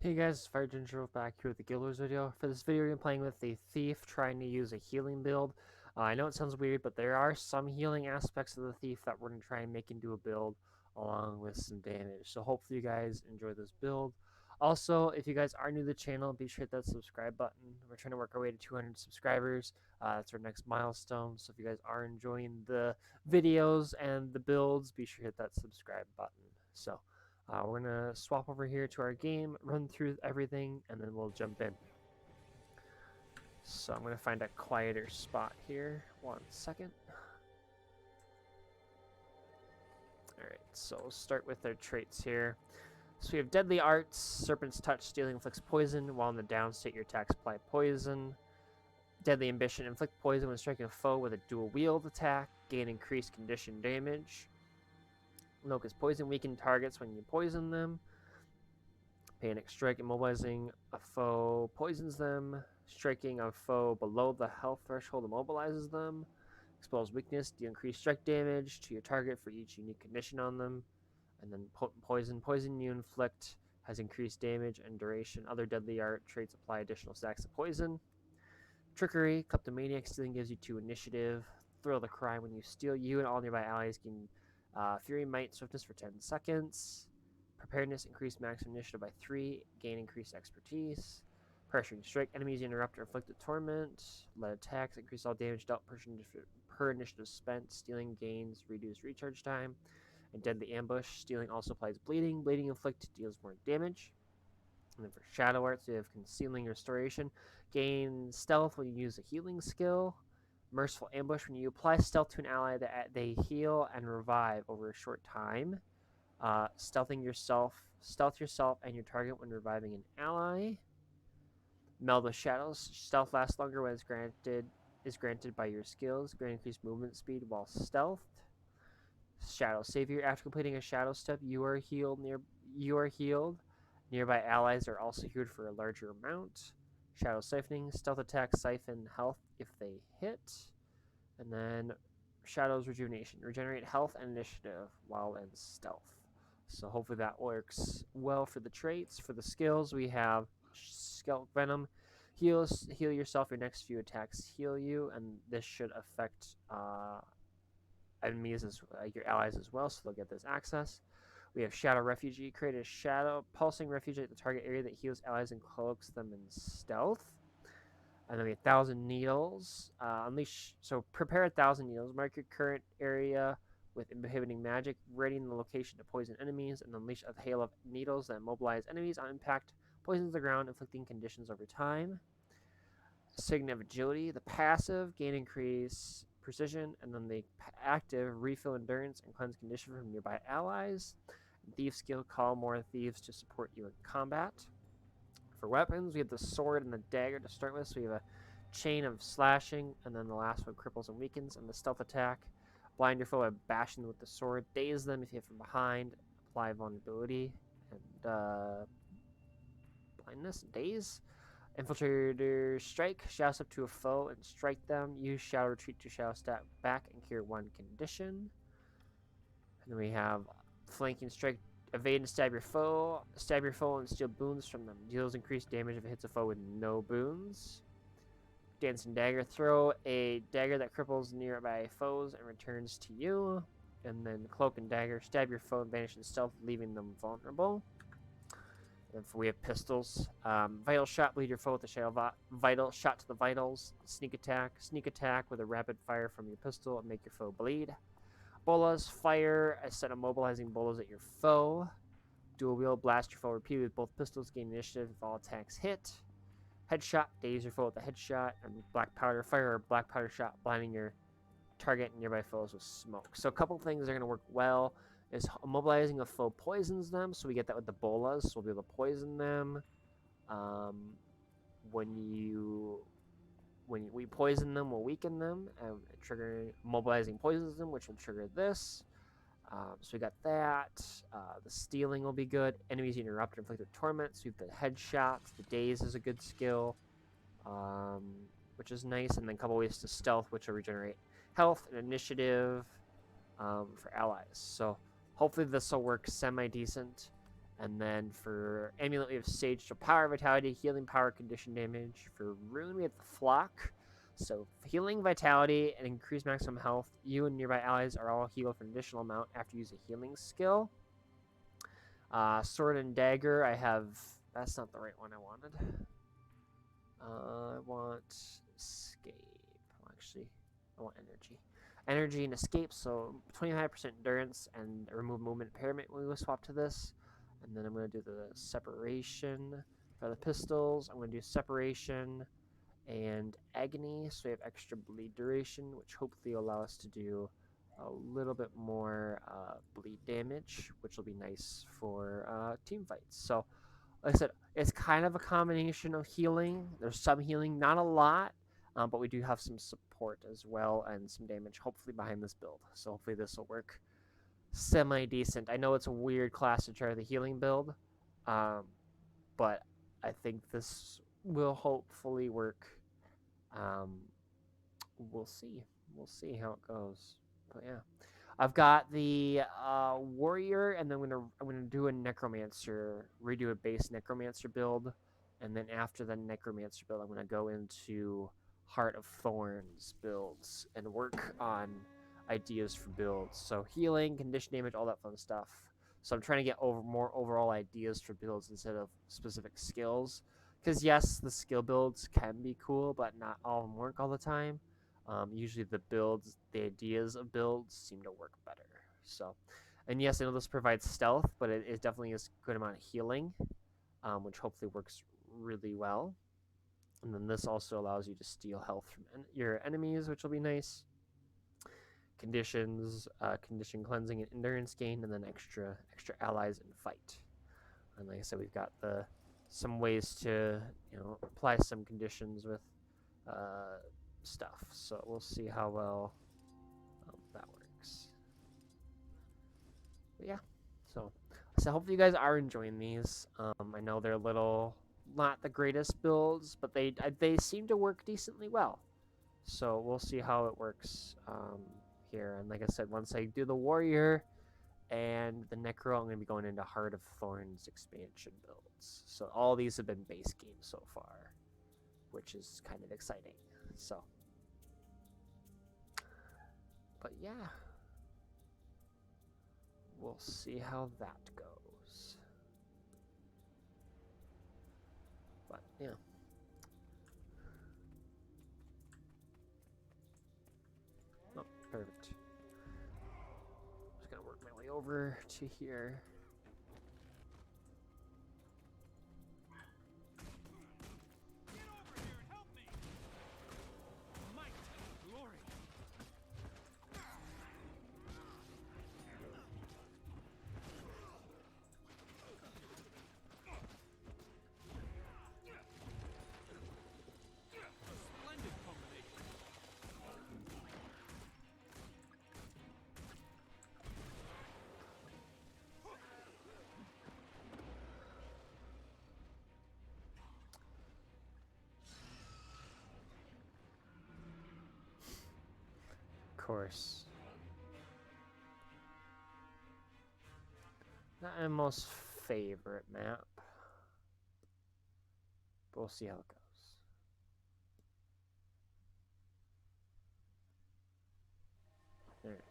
Hey guys, Fire Ginger back here with the Guild Wars video. For this video, we're playing with a Thief trying to use a healing build. I know it sounds weird, but there are some healing aspects of the Thief that we're going to try and make into a build along with some damage. So hopefully you guys enjoy this build. Also, if you guys are new to the channel, be sure to hit that subscribe button. We're trying to work our way to 200 subscribers. That's our next milestone. So if you guys are enjoying the videos and the builds, be sure to hit that subscribe button. So we're going to swap over here to our game, run through everything, and then we'll jump in. So I'm going to find a quieter spot here. 1 second. Alright, so we'll start with their traits here. So we have Deadly Arts, Serpent's Touch, Stealing inflicts poison, while in the down state your attacks apply poison. Deadly Ambition, inflict poison when striking a foe with a dual wield attack, gain increased condition damage. Locust Poison, weaken targets when you poison them. Panic Strike, immobilizing a foe poisons them. Striking a foe below the health threshold immobilizes them. Expels Weakness, deal increased strike damage to your target for each unique condition on them. And then Poison you inflict has increased damage and duration. Other Deadly Art traits apply additional stacks of poison. Trickery, Kleptomaniac, stealing gives you 2 initiative. Thrill the Cry, when you steal, you and all nearby allies gain Fury, Might, Swiftness for 10 seconds. Preparedness, increase max initiative by 3, gain increased expertise. Pressuring Strike, enemies you interrupt or inflict a torment. Lead attacks, increase all damage dealt per initiative spent. Stealing gains reduced recharge time. And Deadly Ambush, stealing also applies bleeding. Bleeding inflict deals more damage. And then for Shadow Arts, we have Concealing Restoration. Gain stealth when you use a healing skill. Merciful Ambush, when you apply stealth to an ally, that they heal and revive over a short time. Stealth yourself and your target when reviving an ally. Meld with Shadows, stealth lasts longer when is granted by your skills. Grant increased movement speed while stealthed. Shadow Savior, after completing a shadow step, you are healed. Nearby allies are also healed for a larger amount. Shadow Siphoning, stealth attacks siphon health if they hit. And then Shadow's Rejuvenation, regenerate health and initiative while in stealth. So hopefully that works well for the traits. For the skills, we have Skelk Venom. Heal yourself, your next few attacks heal you, and this should affect enemies your allies as well, so they'll get this access. We have Shadow Refuge. Create a shadow pulsing refuge at the target area that heals allies and cloaks them in stealth. And then we have 1,000 Needles. Prepare 1,000 Needles. Mark your current area with inhibiting magic, readying the location to poison enemies, and unleash a hail of needles that immobilize enemies on impact, poisons the ground, inflicting conditions over time. Sign of Agility. The passive, gain increase precision, and then the active, refill endurance and cleanse condition from nearby allies. Thief skill, call more thieves to support you in combat. For weapons, we have the sword and the dagger to start with. So we have a chain of slashing, and then the last one cripples and weakens. And the stealth attack, blind your foe by bashing them with the sword, daze them if you hit from behind, apply vulnerability, and blindness, daze. Infiltrator Strike, shadow step to a foe and strike them. Use Shadow Retreat to shadow step back and cure 1 condition. And then we have Flanking Strike, evade and stab your foe. Stab your foe and steal boons from them. Deals increased damage if it hits a foe with no boons. Dancing Dagger, throw a dagger that cripples nearby foes and returns to you. And then Cloak and Dagger, stab your foe and vanish in stealth, leaving them vulnerable. And we have pistols. Vital Shot, bleed your foe with a shadow vital shot to the vitals. Sneak attack with a rapid fire from your pistol and make your foe bleed. Bolas, fire a set of mobilizing bolas at your foe. Dual wield, blast your foe repeatedly with both pistols, gain initiative if all attacks hit. Headshot, daze your foe with a headshot. And black powder, fire a black powder shot, blinding your target and nearby foes with smoke. So a couple things are going to work well. Is immobilizing a foe poisons them, so we get that with the bolas, so we'll be able to poison them. When we poison them, we'll weaken them, and trigger mobilizing poisons them, which will trigger this. So we got that. The stealing will be good. Enemies interrupt or inflict with torment. So we have the headshots. The daze is a good skill, which is nice. And then a couple ways to stealth, which will regenerate health and initiative for allies. So hopefully this will work semi-decent. And then for amulet, we have Sage, so power, vitality, healing power, condition damage. For rune, we have the flock. So healing, vitality, and increased maximum health. You and nearby allies are all healed for an additional amount after you use a healing skill. Sword and dagger, I have... That's not the right one I wanted. I want escape. Well, actually, I want energy. Energy and escape, so 25% endurance and remove movement impairment when we swap to this. And then I'm going to do the separation for the pistols. I'm going to do separation and agony, so we have extra bleed duration, which hopefully will allow us to do a little bit more bleed damage, which will be nice for team fights. So like I said, it's kind of a combination of healing. There's some healing, not a lot, but we do have some support as well and some damage, hopefully, behind this build. So hopefully this will work semi-decent. I know it's a weird class to try the healing build, but I think this will hopefully work. We'll see. We'll see how it goes. But yeah. I've got the warrior, and then I'm gonna do a necromancer, redo a base necromancer build, and then after the necromancer build, I'm gonna go into Heart of Thorns builds and work on ideas for builds. So healing, condition damage, all that fun stuff. So I'm trying to get more overall ideas for builds instead of specific skills. Because yes, the skill builds can be cool, but not all of them work all the time. Usually the ideas of builds seem to work better. So, and yes, I know this provides stealth, but it definitely is a good amount of healing, which hopefully works really well. And then this also allows you to steal health from your enemies, which will be nice. Conditions, condition cleansing and endurance gain, and then extra allies in fight. And like I said, we've got some ways to apply some conditions with stuff. So we'll see how well that works. But yeah, so hopefully you guys are enjoying these. I know they're not the greatest builds, but they seem to work decently well. So we'll see how it works here. And like I said, once I do the warrior and the necro, I'm going to be going into Heart of Thorns expansion builds. So all these have been base games so far, which is kind of exciting. So, but yeah, we'll see how that goes. But yeah. Oh, perfect. Just gonna work my way over to here. Course. Not my most favorite map, but we'll see how it goes. Alright.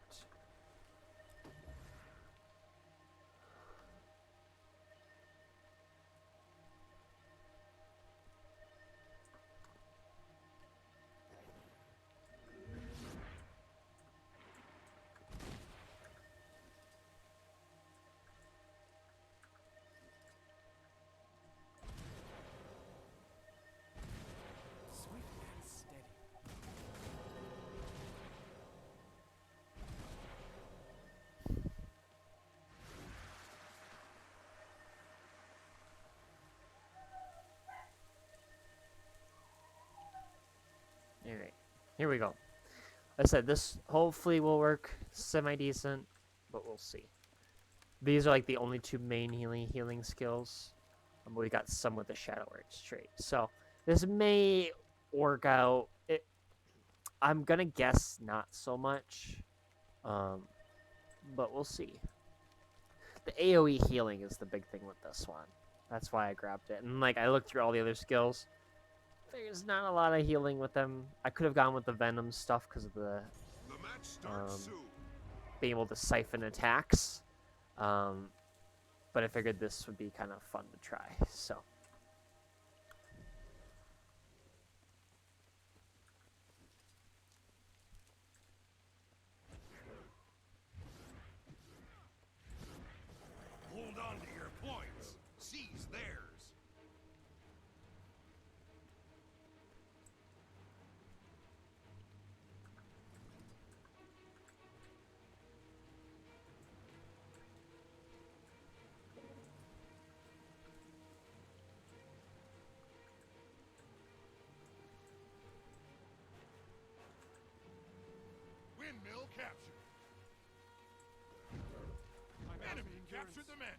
Alright, here we go. I said this hopefully will work semi-decent, but we'll see. These are like the only two main healing skills. But we got some with the Shadow Arts trait. So this may work out. I'm gonna guess not so much, but we'll see. The AoE healing is the big thing with this one. That's why I grabbed it. And like I looked through all the other skills. There's not a lot of healing with them. I could have gone with the venom stuff because of the being able to siphon attacks. But I figured this would be kind of fun to try. So. Hold on to your points. Seize theirs. Windmill captured. Enemy captured the mansion.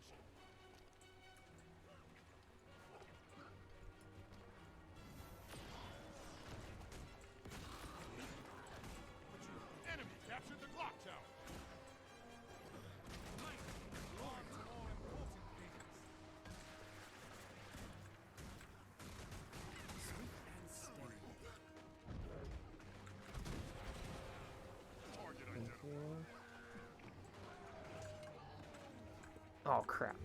Enemy captured the clock tower. Target identified. Oh crap.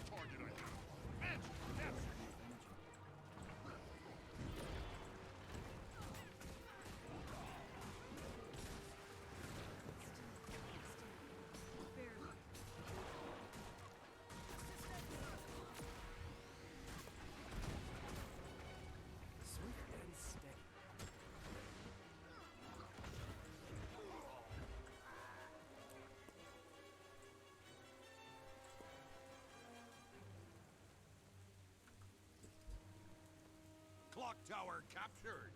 Target identified. Mansion captured. Clock tower captured.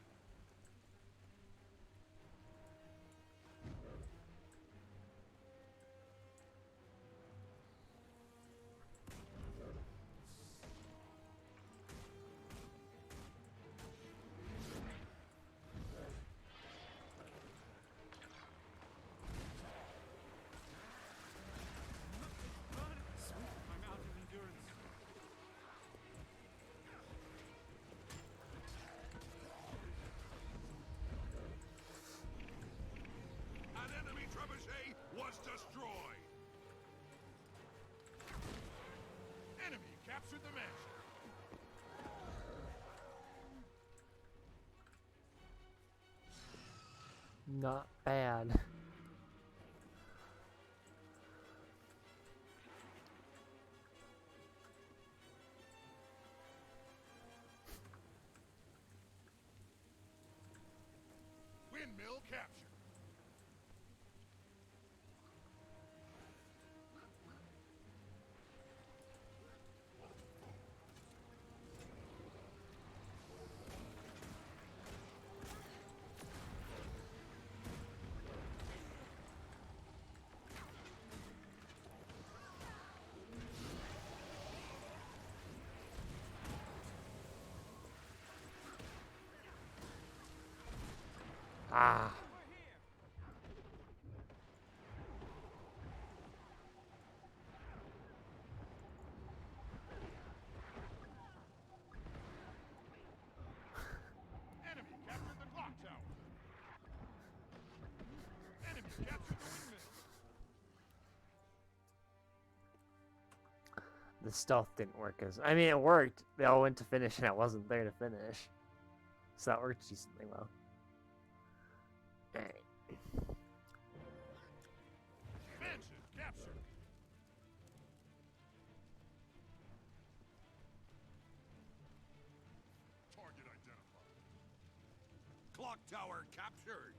An enemy trebuchet was destroyed. Enemy captured the mansion. Not bad. Windmill captured. Ah. Enemy captured the clock tower. Enemy captured the windmill. The stealth didn't work as... I mean, it worked. They all went to finish and I wasn't there to finish. So that worked decently well. Alright. Mansion captured. Target identified. Clock tower captured.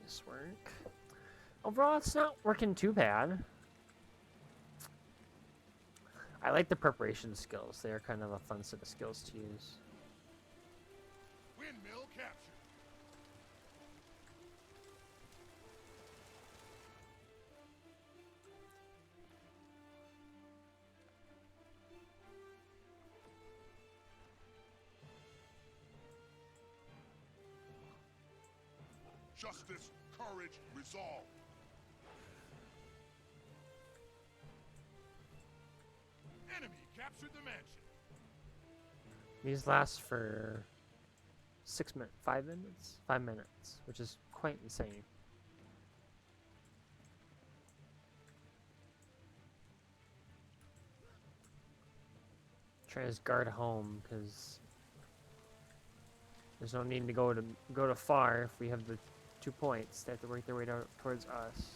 Nice work. Overall, it's not working too bad. I like the preparation skills. They're kind of a fun set of skills to use. Windmill captured. Justice, courage, resolve. Enemy captured the mansion. These last for 5 minutes? 5 minutes, which is quite insane. Try to guard home because there's no need to go to far if we have the 2 points. They have to work their way down towards us.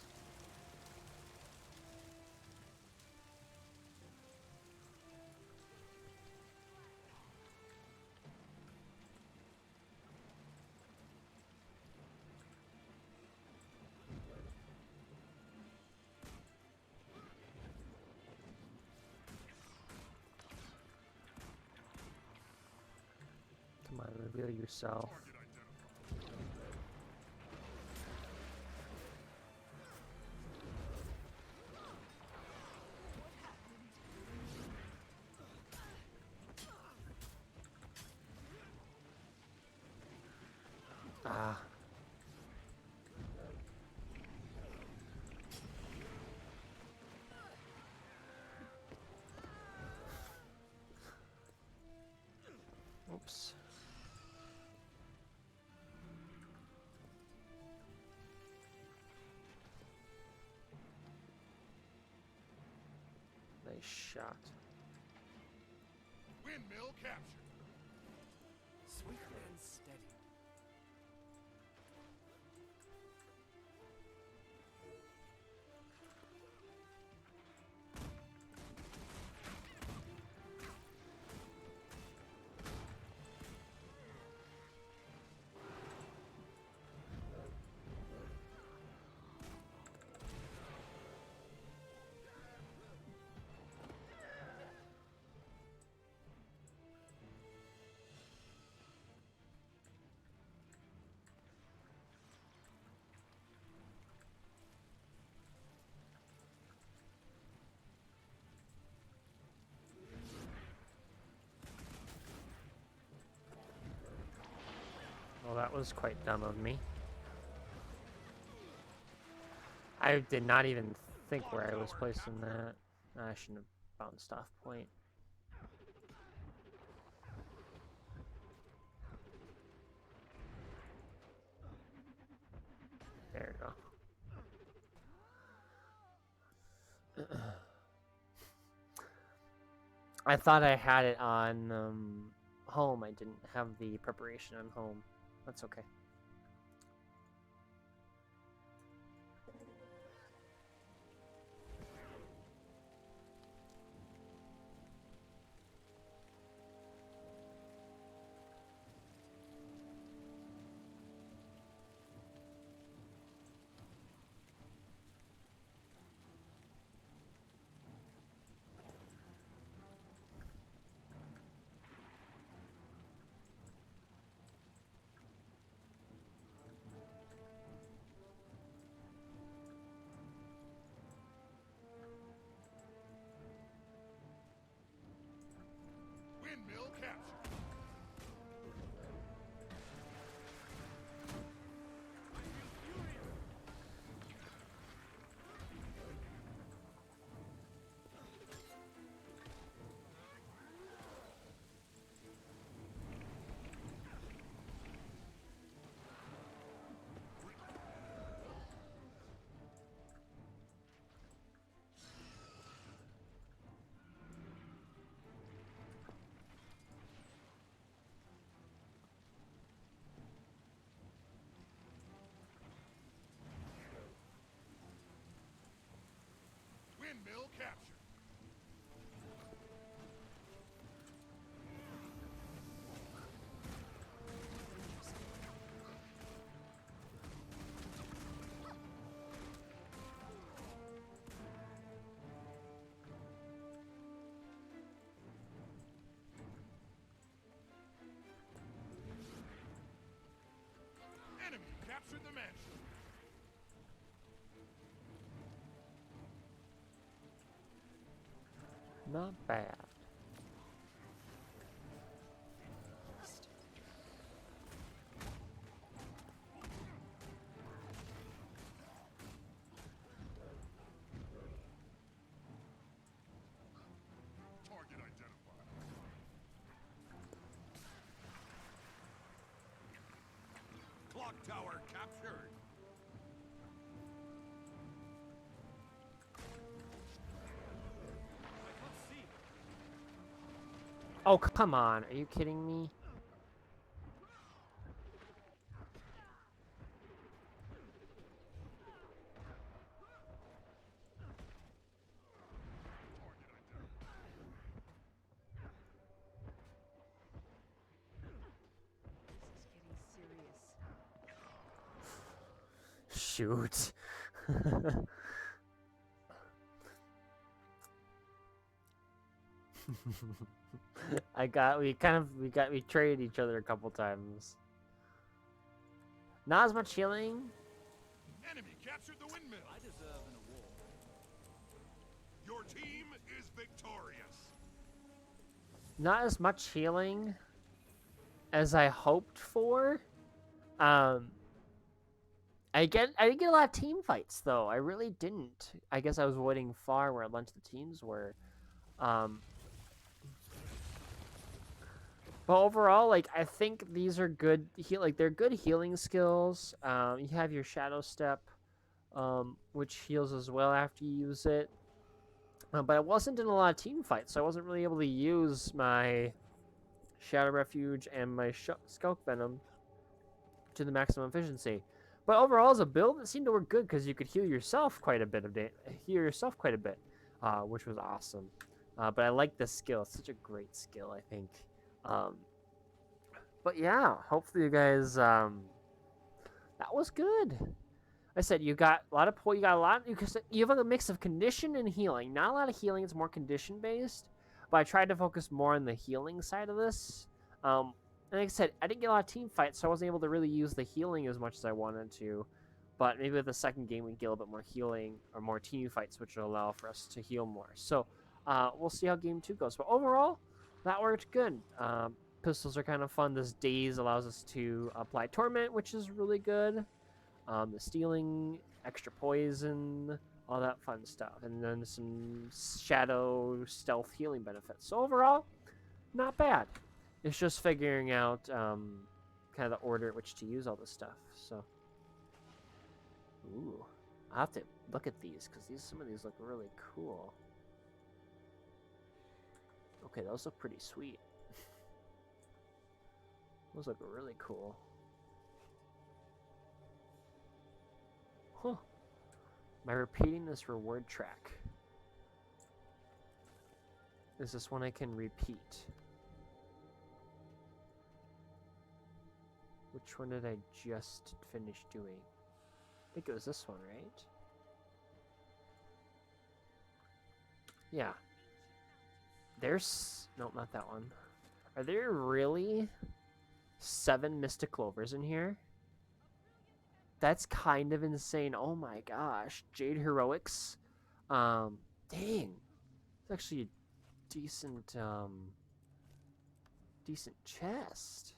Come on, reveal yourself. Target identified. Ah. Oops. Nice shot. Windmill captured. Swift and steady. Well, that was quite dumb of me. I did not even think where I was placing that. I shouldn't have bounced off point. There we go. I thought I had it on home. I didn't have the preparation on home. That's okay. Not bad. Target identified. Clock tower captured. I can't see. Oh, come on. Are you kidding me? This is getting serious. Shoot. we traded each other a couple times. Not as much healing. Enemy captured the windmill. I deserve an award. Your team is victorious. Not as much healing as I hoped for. I didn't get a lot of team fights though. I really didn't. I guess I was waiting far where a bunch of the teams were. But overall, like I think these are good. They're good healing skills. You have your shadow step, which heals as well after you use it. But I wasn't in a lot of team fights, so I wasn't really able to use my shadow refuge and my skelk venom to the maximum efficiency. But overall, as a build, it seemed to work good because you could heal yourself quite a bit, which was awesome. But I like this skill; it's such a great skill, I think. But yeah, hopefully you guys. That was good. I said you got a lot of you got a lot. You have a mix of condition and healing. Not a lot of healing; it's more condition based. But I tried to focus more on the healing side of this. And like I said, I didn't get a lot of team fights, so I wasn't able to really use the healing as much as I wanted to. But maybe with the second game, we get a little bit more healing or more team fights, which will allow for us to heal more. So we'll see how game 2 goes. But overall, that worked good. Pistols are kind of fun. This daze allows us to apply torment, which is really good. The stealing, extra poison, all that fun stuff. And then some shadow stealth healing benefits. So overall, not bad. It's just figuring out kind of the order at which to use all this stuff. So, ooh, I have to look at these because some of these look really cool. Okay, those look pretty sweet. Those look really cool. Huh. Am I repeating this reward track? Is this one I can repeat? Which one did I just finish doing? I think it was this one, right? Yeah. There's... Nope, not that one. Are there really 7 Mystic Clovers in here? That's kind of insane. Oh my gosh. Jade Heroics. Dang. It's actually a decent, decent chest.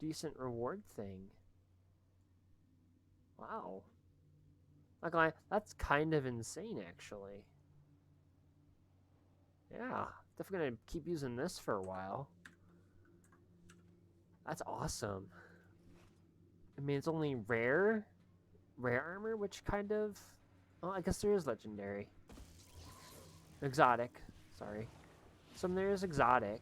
Decent reward thing. Wow. Not gonna lie, that's kind of insane, actually. Yeah, definitely gonna keep using this for a while. That's awesome. I mean, it's only rare armor, which kind of... Oh, I guess there is legendary. Exotic, sorry. Some there is exotic.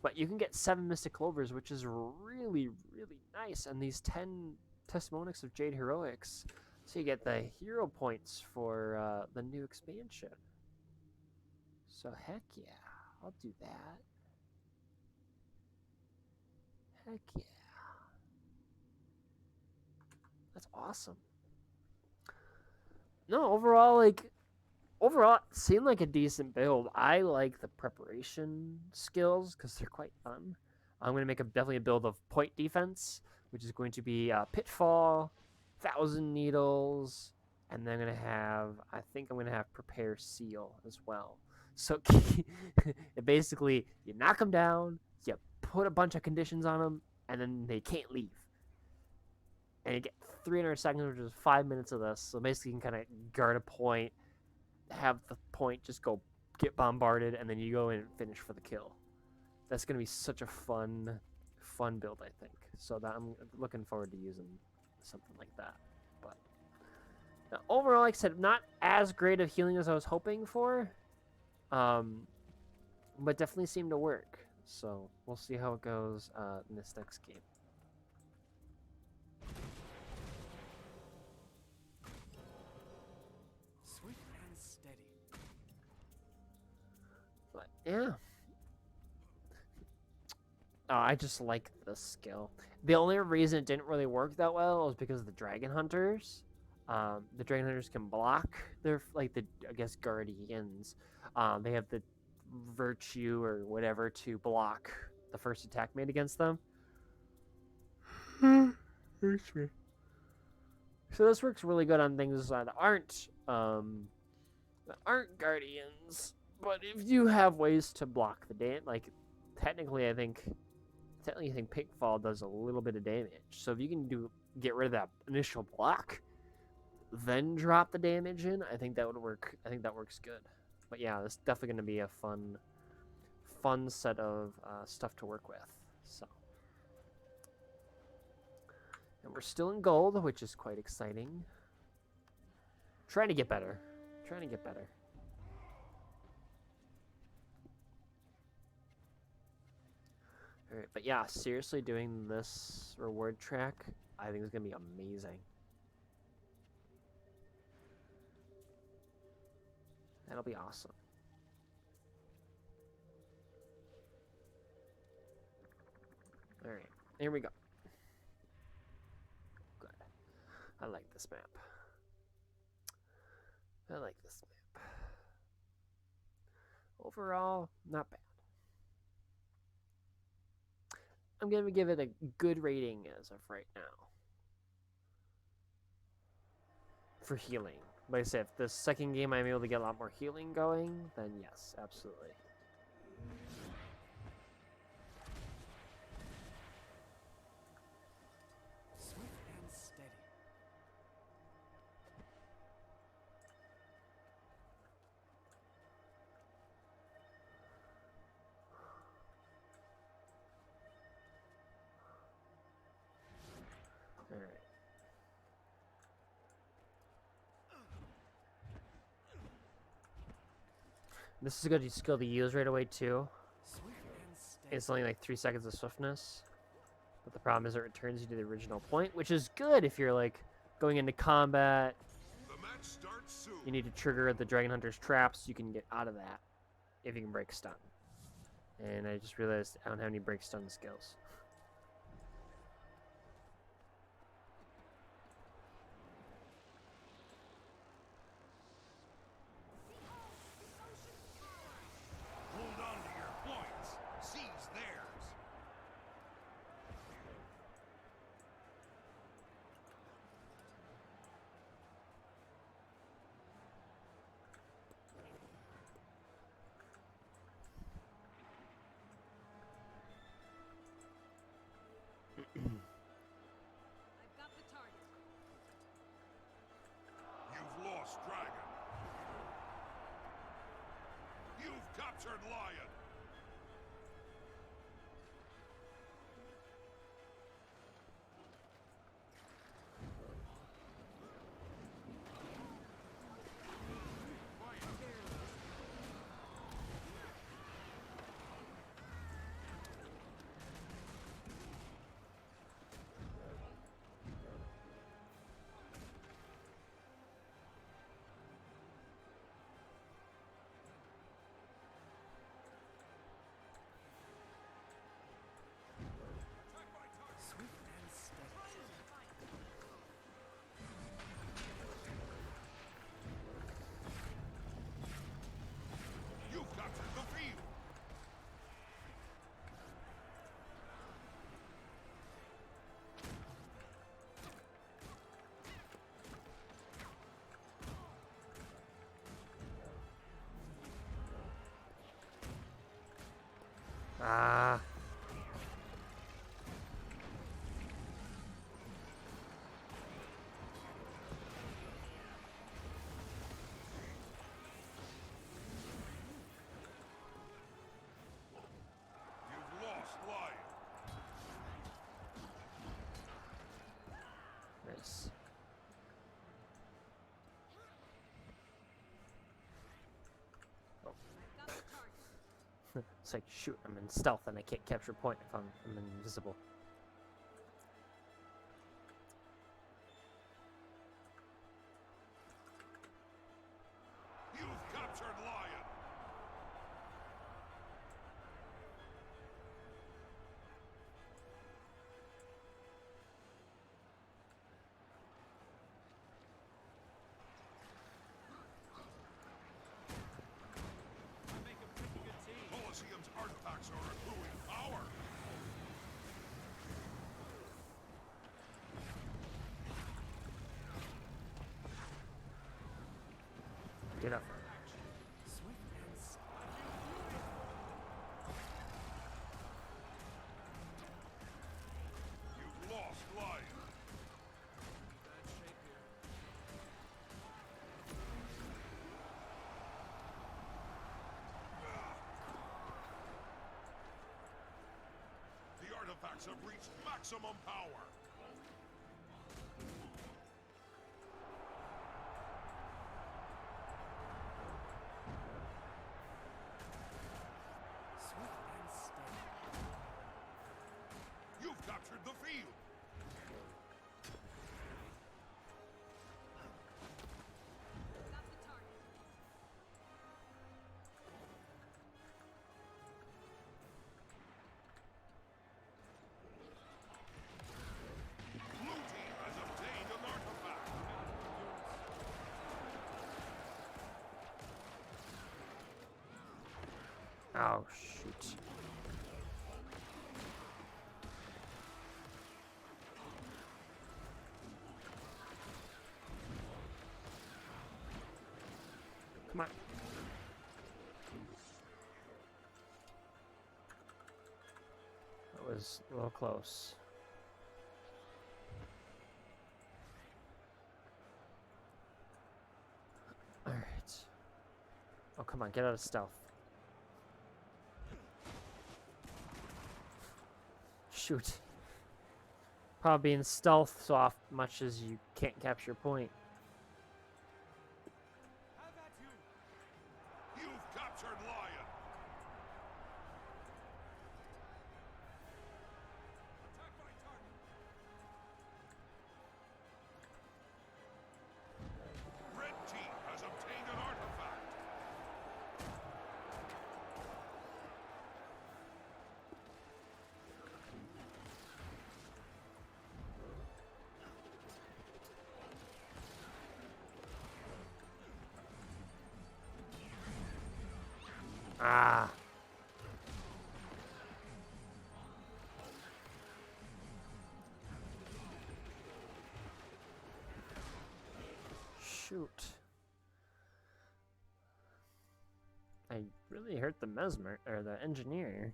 But you can get 7 Mystic Clovers, which is really, really nice. And these 10 Testimonics of Jade Heroics. So you get the hero points for the new expansion. So heck yeah, I'll do that. Heck yeah. That's awesome. No, overall, it seemed like a decent build. I like the preparation skills because they're quite fun. I'm going to make definitely a build of point defense, which is going to be Pitfall, 1,000 Needles, And then I'm gonna have, I think I'm gonna have prepare seal as well. So it basically, you knock them down, you put a bunch of conditions on them, and then they can't leave. And you get 300 seconds, which is 5 minutes of this. So basically, you can kind of guard a point, have the point just go get bombarded, and then you go in and finish for the kill. That's gonna be such a fun build, I think. So that I'm looking forward to using something like that. But now, overall, like I said, not as great of healing as I was hoping for, but definitely seemed to work. So we'll see how it goes in this next game. Swift and steady. But yeah. I just like the skill. The only reason it didn't really work that well was because of the dragon hunters. The dragon hunters can block their, like, the, I guess, guardians. They have the virtue or whatever to block the first attack made against them. So this works really good on things that aren't guardians. But if you have ways to block the damage, like, technically I think Pitfall does a little bit of damage. So if you can get rid of that initial block, then drop the damage in, I think that would work. I think that works good. But yeah, this is definitely going to be a fun set of stuff to work with. So, and we're still in gold, which is quite exciting. Trying to get better. Trying to get better. Alright, but yeah, seriously, doing this reward track, I think is going to be amazing. That'll be awesome. Alright, here we go. Good. I like this map. I like this map. Overall, not bad. I'm going to give it a good rating as of right now. For healing. Like I said, if the second game I'm able to get a lot more healing going, then yes, absolutely. Swift and steady. Alright. This is a good skill to use right away too. Swift and steady. It's only like 3 seconds of swiftness. But the problem is it returns you to the original point, which is good if you're like going into combat. The match starts soon. You need to trigger the Dragon Hunter's traps. You can get out of that if you can break stun. And I just realized I don't have any break stun skills. Hold on to your points. Seize theirs. It's like, shoot, I'm in stealth and I can't capture point if I'm invisible. You've captured Lion. Make a pretty good team. Colosseum's artifacts are accruing power. Get up. Swift and steady. You've lost Lion. Bad shape here. The artifacts have reached maximum power. Swift and steady. You've captured the field. Blue team has obtained an artifact. Oh, shoot. Come on. That was a little close. Alright. Oh, come on, get out of stealth. Shoot. Probably in stealth so off much as you can't capture point. Have at you. You've captured Lion. Attack my target. Red team has obtained an artifact. Ah. Shoot. I really hurt the mesmer or the engineer.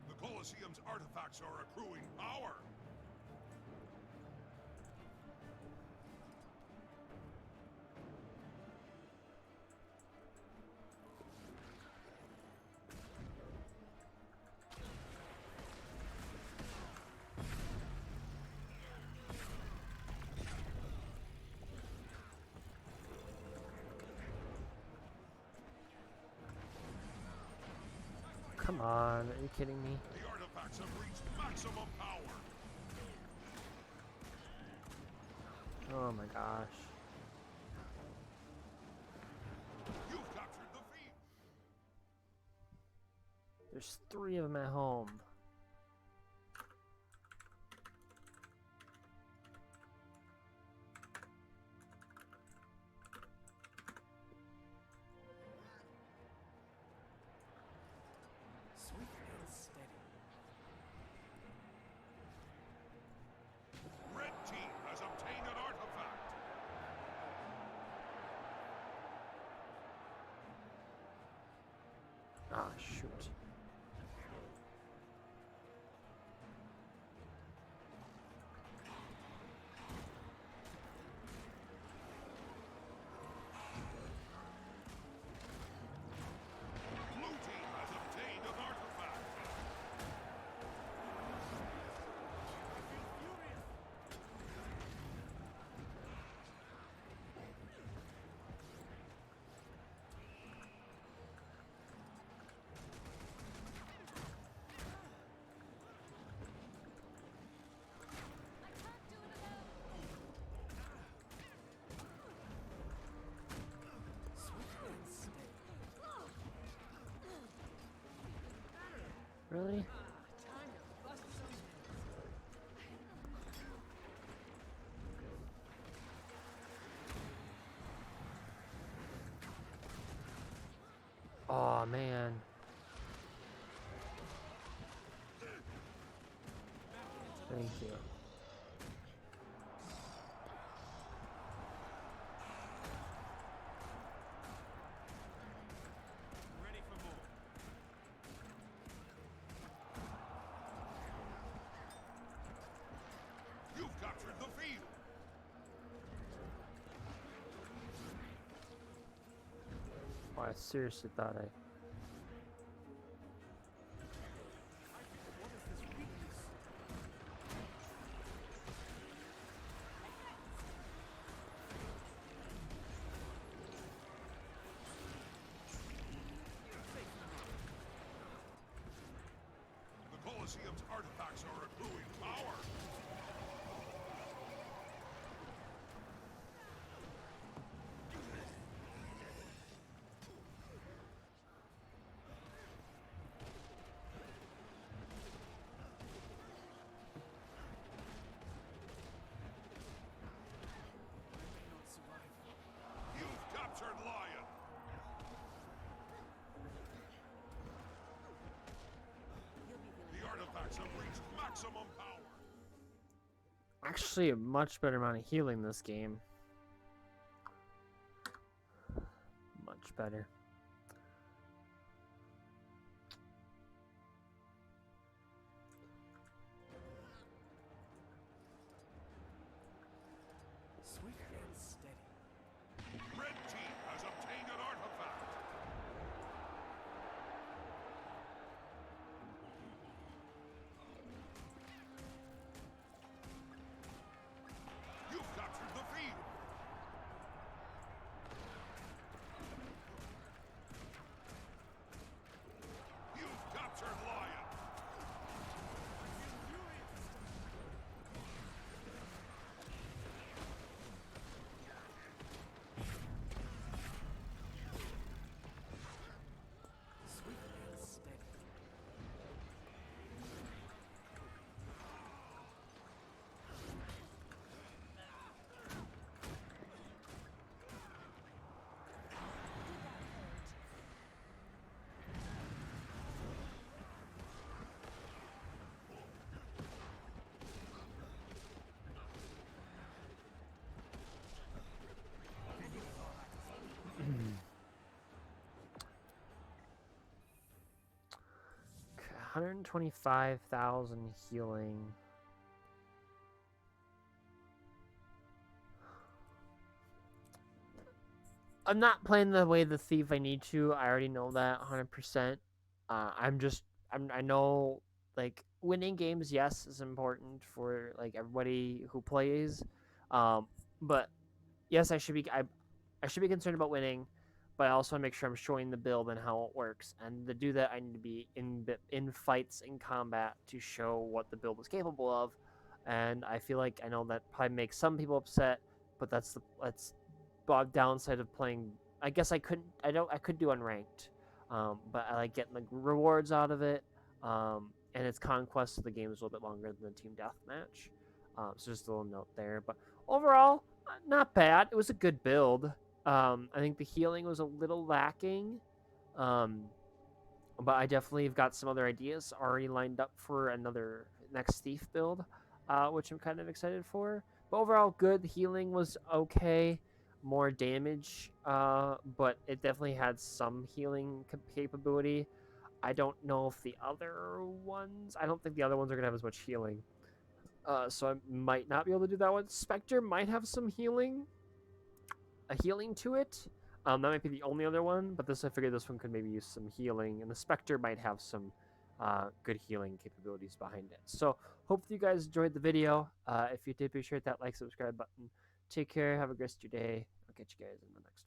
The Colosseum's artifacts are accruing power. Come on, are you kidding me? The artifacts have reached maximum power. Oh my gosh. You've captured the field. There's 3 of them at home. Swift and steady. Red team has obtained an artifact. Ah, shoot. Blue team has obtained an artifact. Really? Time to bust some moves. Oh man. Thank you. Ready for more. You've captured the field. Oh, I seriously thought I. What is this weakness? The Colosseum's artifacts are accruing power. I may not survive. You've captured Lion. The artifacts have reached maximum power. Actually, a much better amount of healing this game. Much better. Swift and steady. Red team has obtained an artifact. You've captured the field. You've captured Lion. Swift and steady. Okay, 125,000 healing. I'm not playing the way the thief I need to. I already know that 100%. I know like winning games, yes, is important for like everybody who plays. But yes, I should be concerned about winning, but I also want to make sure I'm showing the build and how it works. And to do that, I need to be in fights in combat to show what the build is capable of. And I feel like I know that probably makes some people upset, but that's the downside of playing. I guess I could do unranked, but I like getting the rewards out of it. And its conquest of the game is a little bit longer than the team deathmatch. So just a little note there. But overall, not bad. It was a good build. I think the healing was a little lacking. Um, but I definitely have got some other ideas already lined up for another next thief build, which I'm kind of excited for. But overall, good. The healing was okay. More damage, but it definitely had some healing capability. I don't know if the other ones. I don't think the other ones are gonna have as much healing. So I might not be able to do that one. Spectre might have some healing to it. That might be the only other one, but I figured this one could maybe use some healing, and the Spectre might have some good healing capabilities behind it. So, hope you guys enjoyed the video. If you did, be sure to hit that like, subscribe button. Take care. Have a great rest of your day. I'll catch you guys in the next one.